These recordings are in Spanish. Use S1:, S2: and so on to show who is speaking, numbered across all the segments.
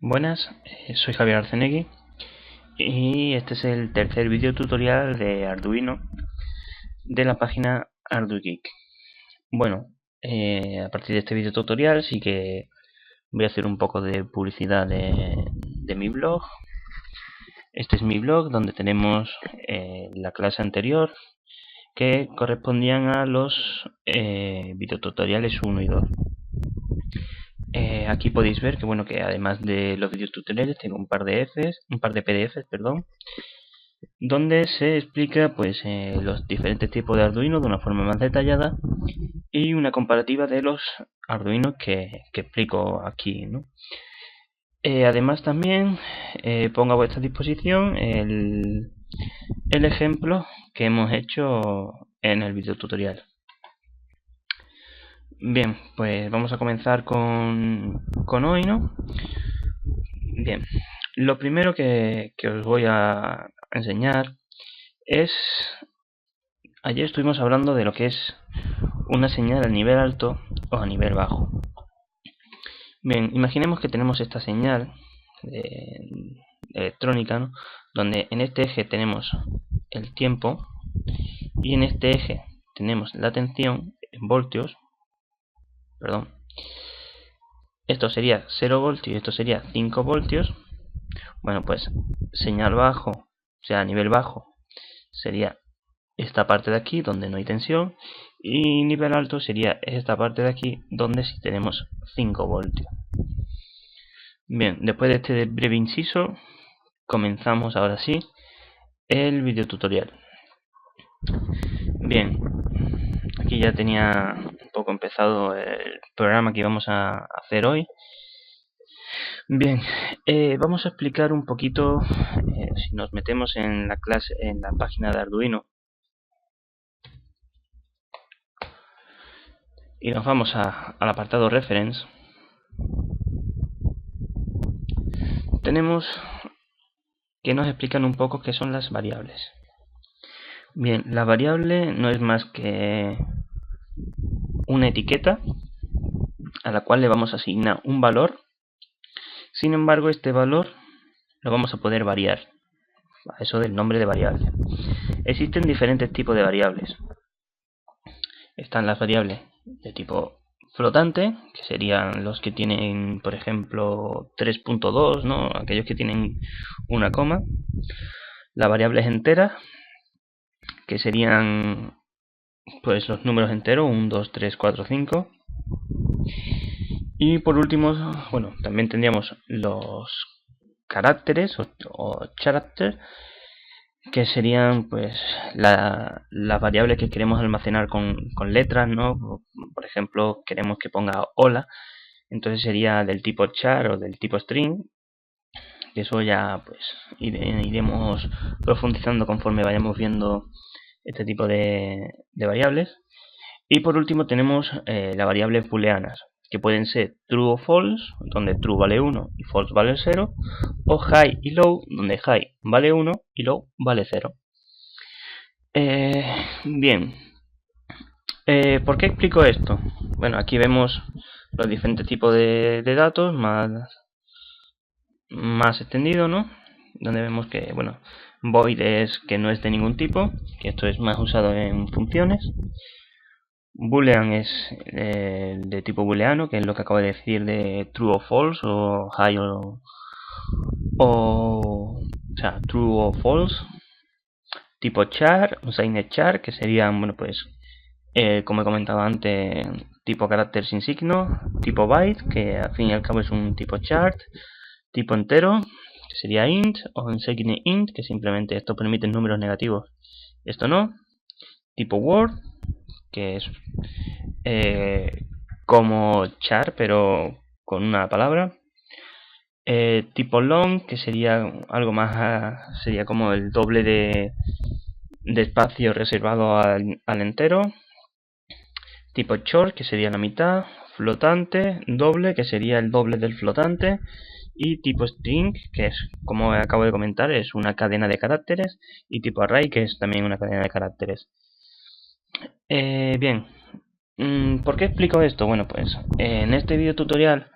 S1: Buenas, soy Javier Arcenegui y este es el tercer video tutorial de Arduino de la página ArduGeek. Bueno, a partir de este video tutorial sí que voy a hacer un poco de publicidad de mi blog. Este es mi blog donde tenemos la clase anterior que correspondían a los videotutoriales 1 y 2. Aquí podéis ver que bueno, que además de los vídeos tutoriales tengo un par de PDFs, perdón, donde se explica pues los diferentes tipos de Arduino de una forma más detallada y una comparativa de los Arduinos que explico aquí, ¿no? Además también pongo a vuestra disposición el ejemplo que hemos hecho en el video tutorial. Bien, pues vamos a comenzar con hoy, ¿no? Bien, lo primero que os voy a enseñar es... Ayer estuvimos hablando de lo que es una señal a nivel alto o a nivel bajo. Bien, imaginemos que tenemos esta señal electrónica, ¿no? Donde en este eje tenemos el tiempo y en este eje tenemos la tensión en voltios. Perdón. Esto sería 0 voltios y esto sería 5 voltios. Bueno, pues señal bajo, o sea, a nivel bajo, sería esta parte de aquí donde no hay tensión, y nivel alto sería esta parte de aquí donde sí tenemos 5 voltios. Bien, después de este breve inciso, comenzamos ahora sí el video tutorial. Bien, aquí ya tenía un poco empezado el programa que íbamos a hacer hoy. Bien, vamos a explicar un poquito, si nos metemos en la clase, en la página de Arduino, y nos vamos al apartado Reference, tenemos que nos explican un poco qué son las variables. Bien, la variable no es más que una etiqueta a la cual le vamos a asignar un valor. Sin embargo, este valor lo vamos a poder variar. Eso del nombre de variable. Existen diferentes tipos de variables. Están las variables de tipo flotante, que serían los que tienen, por ejemplo, 3.2, ¿no? Aquellos que tienen una coma. Las variables enteras, que serían pues los números enteros, 1, 2, 3, 4, 5. Y por último, bueno, también tendríamos los caracteres o characters, que serían pues las variables que queremos almacenar con letras, ¿no? Por ejemplo, queremos que ponga hola, entonces sería del tipo char o del tipo string, que eso ya pues iremos profundizando conforme vayamos viendo este tipo de variables. Y por último tenemos las variables booleanas, que pueden ser true o false, donde true vale 1 y false vale 0, o high y low, donde high vale 1 y low vale 0. Bien, ¿por qué explico esto? Bueno, aquí vemos los diferentes tipos de datos más extendido, ¿no? Donde vemos que, bueno, void es que no es de ningún tipo, que esto es más usado en funciones. Boolean es de tipo booleano, que es lo que acabo de decir de true o false, o high o sea, true o false. Tipo char, unsigned char, que serían, bueno, pues, como he comentado antes, tipo carácter sin signo. Tipo byte, que al fin y al cabo es un tipo chart. Tipo entero, que sería int, o unsigned int, que simplemente esto permite números negativos, esto no. Tipo word, que es como char pero con una palabra. Tipo long, que sería algo más, sería como el doble de espacio reservado al entero. Tipo short, que sería la mitad. Flotante, doble, que sería el doble del flotante. Y tipo string, que es, como acabo de comentar, es una cadena de caracteres. Y tipo array, que es también una cadena de caracteres. Bien, ¿por qué explico esto? Bueno, pues en este video tutorial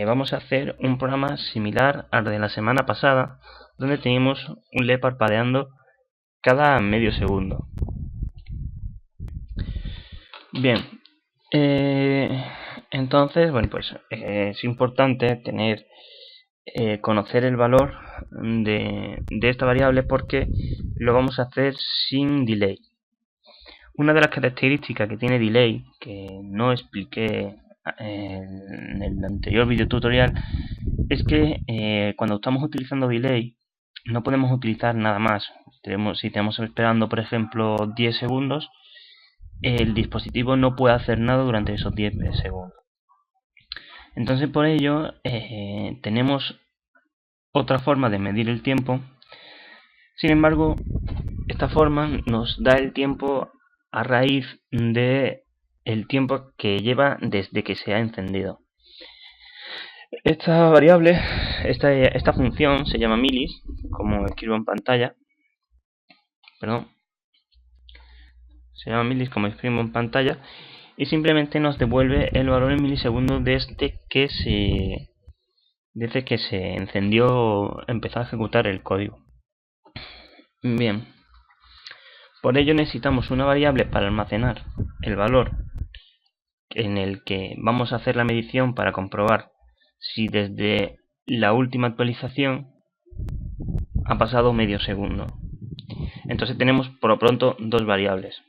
S1: vamos a hacer un programa similar al de la semana pasada, donde teníamos un LED parpadeando cada medio segundo. Bien, entonces, bueno, pues es importante conocer el valor de esta variable, porque lo vamos a hacer sin delay. Una de las características que tiene delay, que no expliqué en el anterior video tutorial, es que cuando estamos utilizando delay no podemos utilizar nada más. Si estamos esperando, por ejemplo, 10 segundos, el dispositivo no puede hacer nada durante esos 10 segundos. Entonces, por ello, tenemos otra forma de medir el tiempo. Sin embargo, esta forma nos da el tiempo a raíz de el tiempo que lleva desde que se ha encendido. Esta variable, esta función se llama milis, como escribo en pantalla. Se llama milis, como escribo en pantalla, y simplemente nos devuelve el valor en milisegundos desde que se encendió, empezó a ejecutar el código. Bien, por ello necesitamos una variable para almacenar el valor en el que vamos a hacer la medición para comprobar si desde la última actualización ha pasado medio segundo. Entonces tenemos por lo pronto dos variables.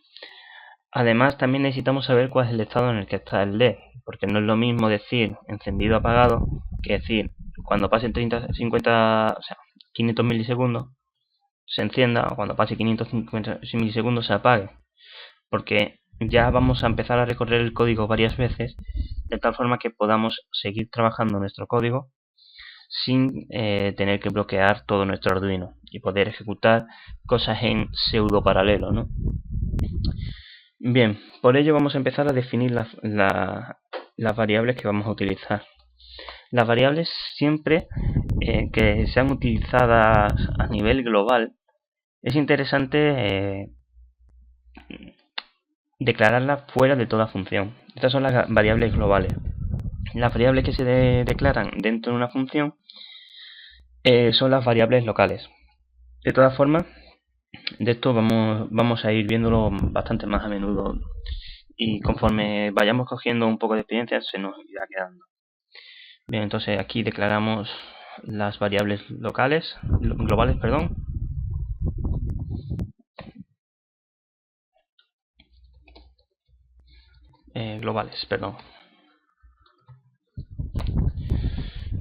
S1: Además, también necesitamos saber cuál es el estado en el que está el LED, porque no es lo mismo decir encendido apagado que decir cuando pasen 500 milisegundos se encienda, o cuando pase 550 milisegundos se apague, porque ya vamos a empezar a recorrer el código varias veces, de tal forma que podamos seguir trabajando nuestro código sin tener que bloquear todo nuestro Arduino y poder ejecutar cosas en pseudo paralelo, ¿no? Bien, por ello vamos a empezar a definir las variables que vamos a utilizar. Las variables, siempre que sean utilizadas a nivel global, es interesante declararlas fuera de toda función. Estas son las variables globales. Las variables que se declaran dentro de una función son las variables locales. De todas formas, de esto vamos a ir viéndolo bastante más a menudo, y conforme vayamos cogiendo un poco de experiencia se nos irá quedando. Bien, entonces aquí declaramos las variables globales, perdón.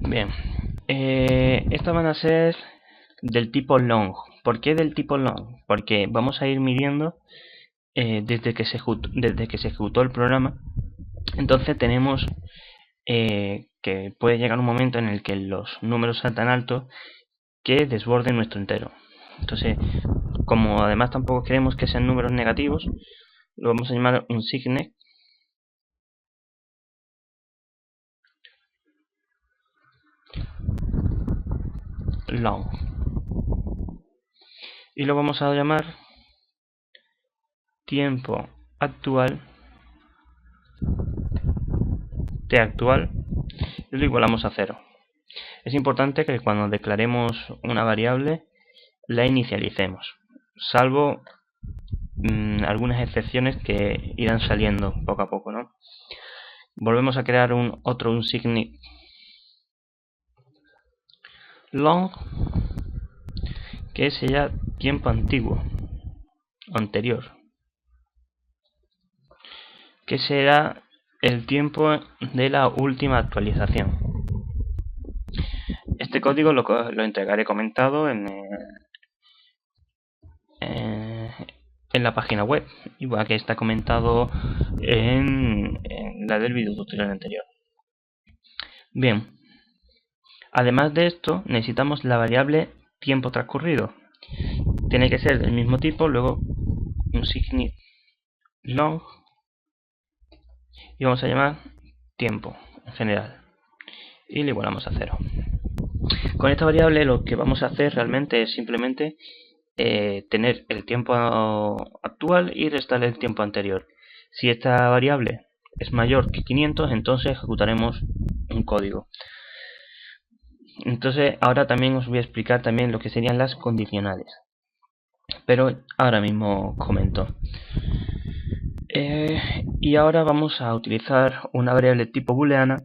S1: Bien, estas van a ser del tipo long. ¿Por qué del tipo long? Porque vamos a ir midiendo desde que se ejecutó el programa. Entonces tenemos que puede llegar un momento en el que los números sean tan altos que desborden nuestro entero. Entonces, como además tampoco queremos que sean números negativos, lo vamos a llamar un signet long, y lo vamos a llamar tiempo actual t actual, y lo igualamos a 0. Es importante que cuando declaremos una variable la inicialicemos, salvo algunas excepciones que irán saliendo poco a poco, ¿no? Volvemos a crear un signet long, que sería tiempo antiguo, anterior, que será el tiempo de la última actualización. Este código lo entregaré comentado en la página web, igual que está comentado en la del video tutorial anterior. Bien, además de esto necesitamos la variable tiempo transcurrido. Tiene que ser del mismo tipo, luego un signet long, y vamos a llamar tiempo en general, y le igualamos a 0. Con esta variable lo que vamos a hacer realmente es simplemente tener el tiempo actual y restar el tiempo anterior. Si esta variable es mayor que 500, entonces ejecutaremos un código. Entonces ahora también os voy a explicar también lo que serían las condicionales, pero ahora mismo comento. Y ahora vamos a utilizar una variable tipo booleana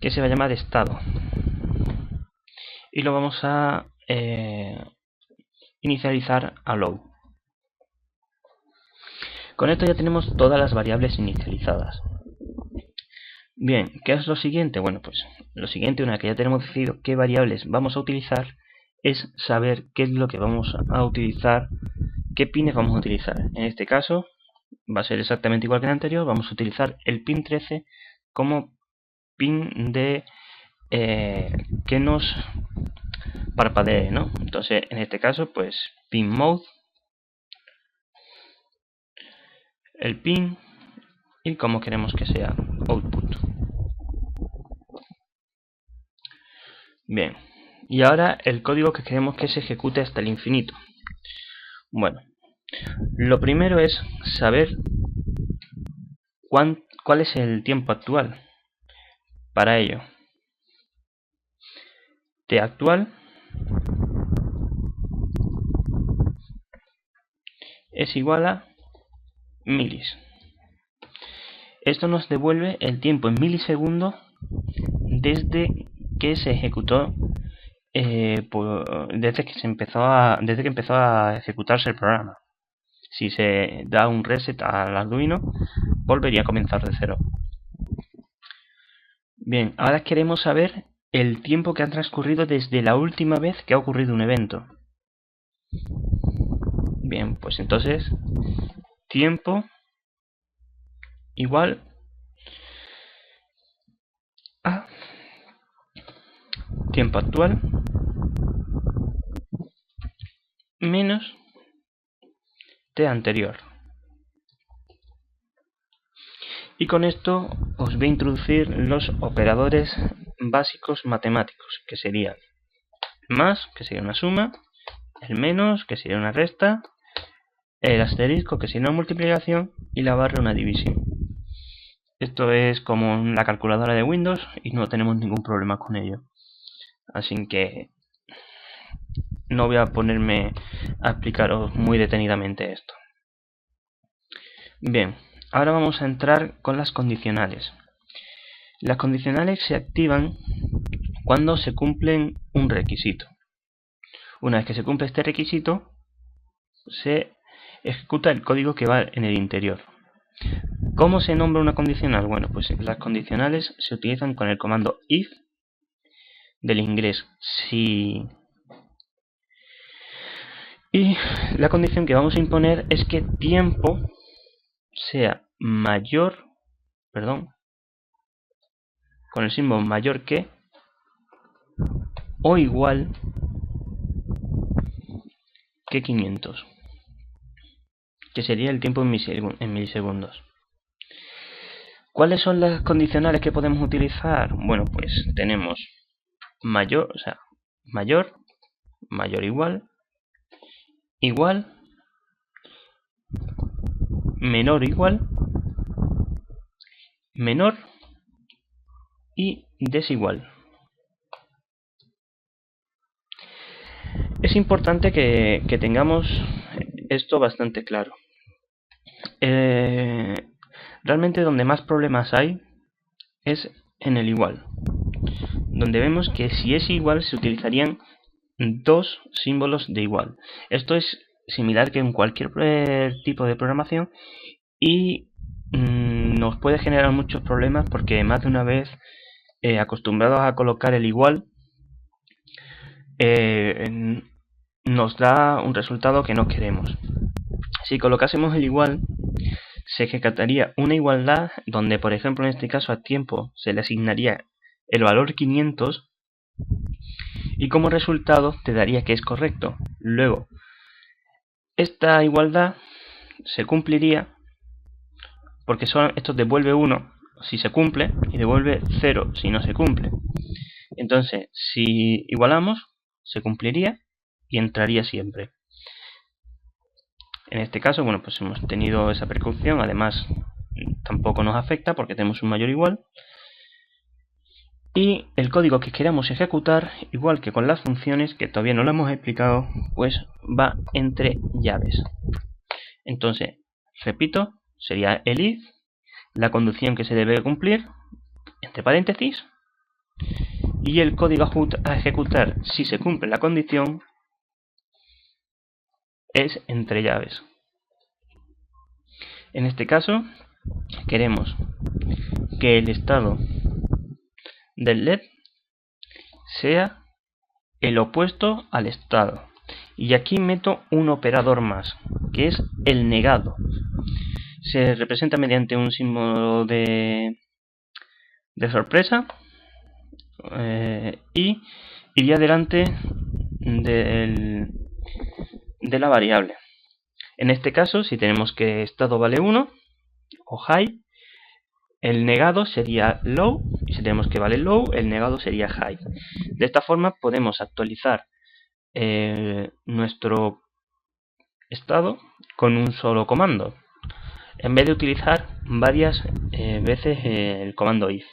S1: que se va a llamar estado, y lo vamos a inicializar a low. Con esto ya tenemos todas las variables inicializadas. Bien, ¿qué es lo siguiente? Bueno, pues lo siguiente, una vez que ya tenemos decidido qué variables vamos a utilizar, es saber qué es lo que vamos a utilizar, qué pines vamos a utilizar. En este caso va a ser exactamente igual que el anterior, vamos a utilizar el pin 13 como pin de que nos parpadee, ¿no? Entonces en este caso pues pin mode, el pin y como queremos que sea output. Bien, y ahora el código que queremos que se ejecute hasta el infinito. Bueno, lo primero es saber cuál es el tiempo actual. Para ello, t actual es igual a milis. Esto nos devuelve el tiempo en milisegundos desde que se ejecutó, desde que empezó a ejecutarse el programa. Si se da un reset al Arduino, volvería a comenzar de cero. Bien, ahora queremos saber el tiempo que ha transcurrido desde la última vez que ha ocurrido un evento. Bien, pues entonces tiempo igual a tiempo actual menos t anterior. Y con esto os voy a introducir los operadores básicos matemáticos, que serían más, que sería una suma, el menos, que sería una resta, el asterisco, que sería una multiplicación, y la barra una división. Esto es como la calculadora de Windows y no tenemos ningún problema con ello. Así que no voy a ponerme a explicaros muy detenidamente esto. Bien, ahora vamos a entrar con las condicionales. Las condicionales se activan cuando se cumplen un requisito. Una vez que se cumple este requisito, se ejecuta el código que va en el interior. ¿Cómo se nombra una condicional? Bueno, pues las condicionales se utilizan con el comando if del inglés si. Y la condición que vamos a imponer es que tiempo sea mayor, con el símbolo mayor que o igual que 500, que sería el tiempo en milisegundos. ¿Cuáles son las condicionales que podemos utilizar? Bueno, pues tenemos mayor, mayor igual, menor igual, menor y desigual. Es importante que tengamos esto bastante claro. Realmente donde más problemas hay es en el igual, donde vemos que si es igual se utilizarían dos símbolos de igual. Esto es similar que en cualquier tipo de programación y nos puede generar muchos problemas porque más de una vez acostumbrados a colocar el igual nos da un resultado que no queremos. Si colocásemos el igual, se ejecutaría una igualdad donde, por ejemplo, en este caso a tiempo se le asignaría el valor 500 y como resultado te daría que es correcto. Luego, esta igualdad se cumpliría porque esto devuelve 1 si se cumple y devuelve 0 si no se cumple. Entonces, si igualamos, se cumpliría y entraría siempre. En este caso, bueno, pues hemos tenido esa precaución, además tampoco nos afecta porque tenemos un mayor igual. Y el código que queramos ejecutar, igual que con las funciones, que todavía no lo hemos explicado, pues va entre llaves. Entonces, repito, sería el if, la condición que se debe cumplir, entre paréntesis, y el código a ejecutar si se cumple la condición es entre llaves. En este caso, queremos que el estado del LED sea el opuesto al estado. Y aquí meto un operador más, que es el negado. Se representa mediante un símbolo de sorpresa y iría delante de la variable. En este caso, si tenemos que estado vale 1 o high, el negado sería low, y si tenemos que vale low, el negado sería high. De esta forma podemos actualizar nuestro estado con un solo comando, en vez de utilizar varias veces el comando if.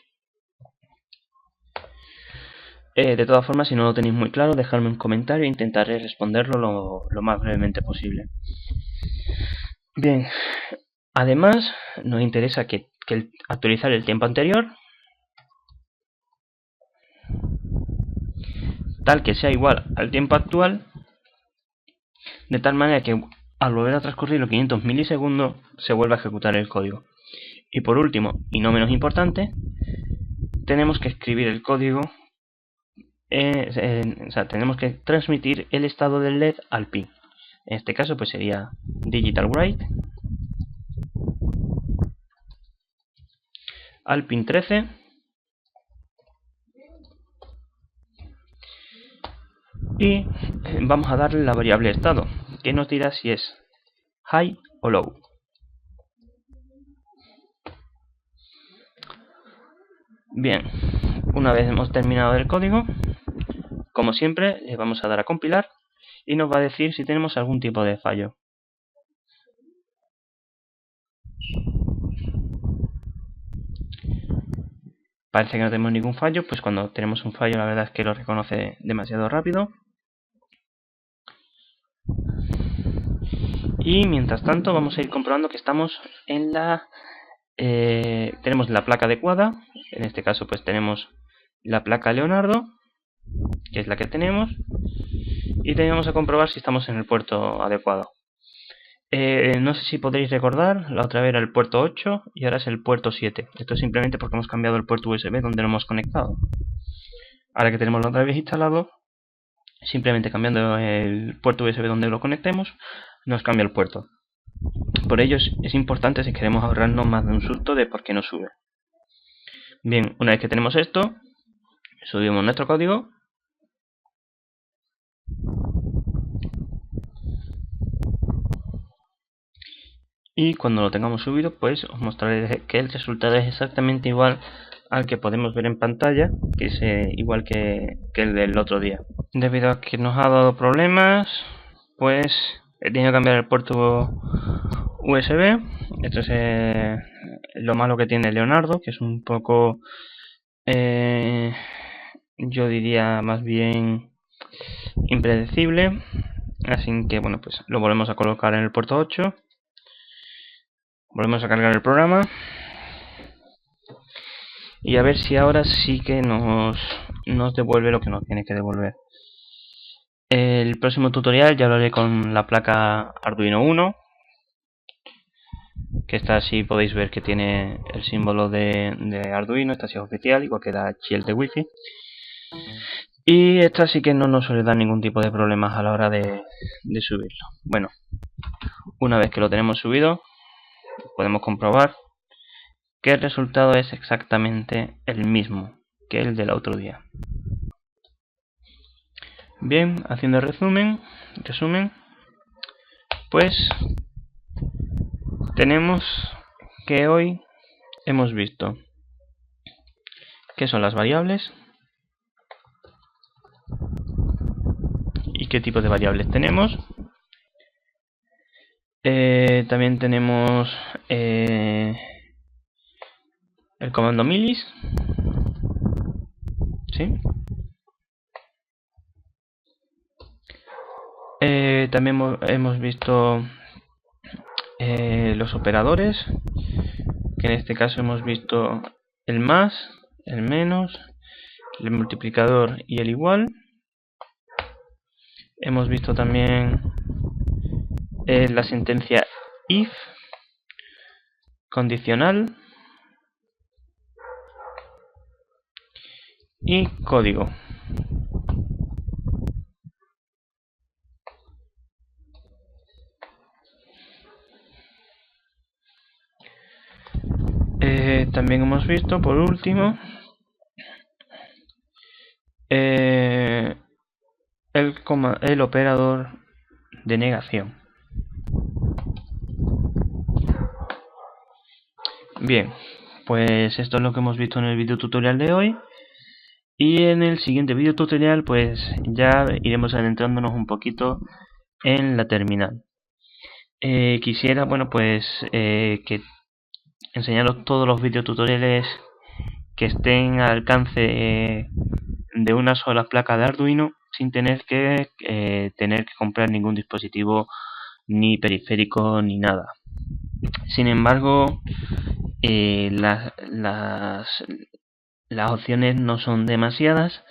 S1: De todas formas, si no lo tenéis muy claro, dejadme un comentario e intentaré responderlo lo más brevemente posible. Bien, además nos interesa que actualizar el tiempo anterior tal que sea igual al tiempo actual, de tal manera que al volver a transcurrir los 500 milisegundos se vuelva a ejecutar el código. Y por último, y no menos importante, tenemos que escribir el código, tenemos que transmitir el estado del LED al pin. En este caso pues sería digital write al pin 13 y vamos a darle la variable estado, que nos dirá si es high o low. Bien, una vez hemos terminado el código, como siempre le vamos a dar a compilar y nos va a decir si tenemos algún tipo de fallo. Parece que no tenemos ningún fallo, pues cuando tenemos un fallo la verdad es que lo reconoce demasiado rápido. Y mientras tanto vamos a ir comprobando que estamos en tenemos la placa adecuada. En este caso pues tenemos la placa Leonardo, que es la que tenemos, y vamos a comprobar si estamos en el puerto adecuado. No sé si podréis recordar, la otra vez era el puerto 8 y ahora es el puerto 7. Esto es simplemente porque hemos cambiado el puerto USB donde lo hemos conectado. Ahora que tenemos la otra vez instalado, simplemente cambiando el puerto USB donde lo conectemos, nos cambia el puerto. Por ello es importante si queremos ahorrarnos más de un susto de por qué no sube. Bien, una vez que tenemos esto, subimos nuestro código. Y cuando lo tengamos subido, pues os mostraré que el resultado es exactamente igual al que podemos ver en pantalla, que es igual que el del otro día. Debido a que nos ha dado problemas, pues he tenido que cambiar el puerto USB. Esto es lo malo que tiene Leonardo, que es un poco, yo diría más bien impredecible. Así que bueno, pues lo volvemos a colocar en el puerto 8. Volvemos a cargar el programa y a ver si ahora sí que nos devuelve lo que nos tiene que devolver. El próximo tutorial ya lo haré con la placa Arduino Uno, que esta sí podéis ver que tiene el símbolo de Arduino, esta sí es oficial, igual que la Shield de Wi-Fi. Y esta sí que no nos suele dar ningún tipo de problemas a la hora de subirlo. Bueno, una vez que lo tenemos subido, podemos comprobar que el resultado es exactamente el mismo que el del otro día. Bien, haciendo resumen, pues tenemos que hoy hemos visto qué son las variables y qué tipo de variables tenemos. También tenemos el comando milis, ¿sí? También hemos visto los operadores, que en este caso hemos visto el más, el menos, el multiplicador y el igual. Hemos visto también la sentencia if, condicional y código. También hemos visto, por último, el operador de negación. Bien, pues esto es lo que hemos visto en el video tutorial de hoy, y en el siguiente video tutorial pues ya iremos adentrándonos un poquito en la terminal. Quisiera, bueno, pues que enseñaros todos los videotutoriales que estén al alcance de una sola placa de Arduino, sin tener que comprar ningún dispositivo ni periférico ni nada. Sin embargo, las opciones no son demasiadas,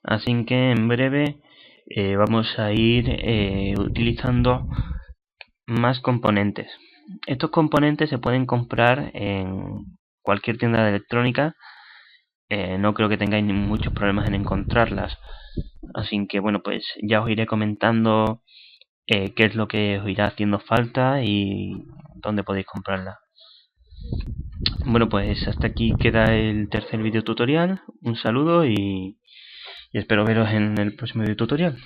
S1: así que en breve vamos a ir utilizando más componentes. Estos componentes se pueden comprar en cualquier tienda de electrónica. No creo que tengáis muchos problemas en encontrarlas, así que bueno, pues ya os iré comentando qué es lo que os irá haciendo falta y dónde podéis comprarla. Bueno, pues hasta aquí queda el tercer video tutorial. Un saludo y espero veros en el próximo video tutorial.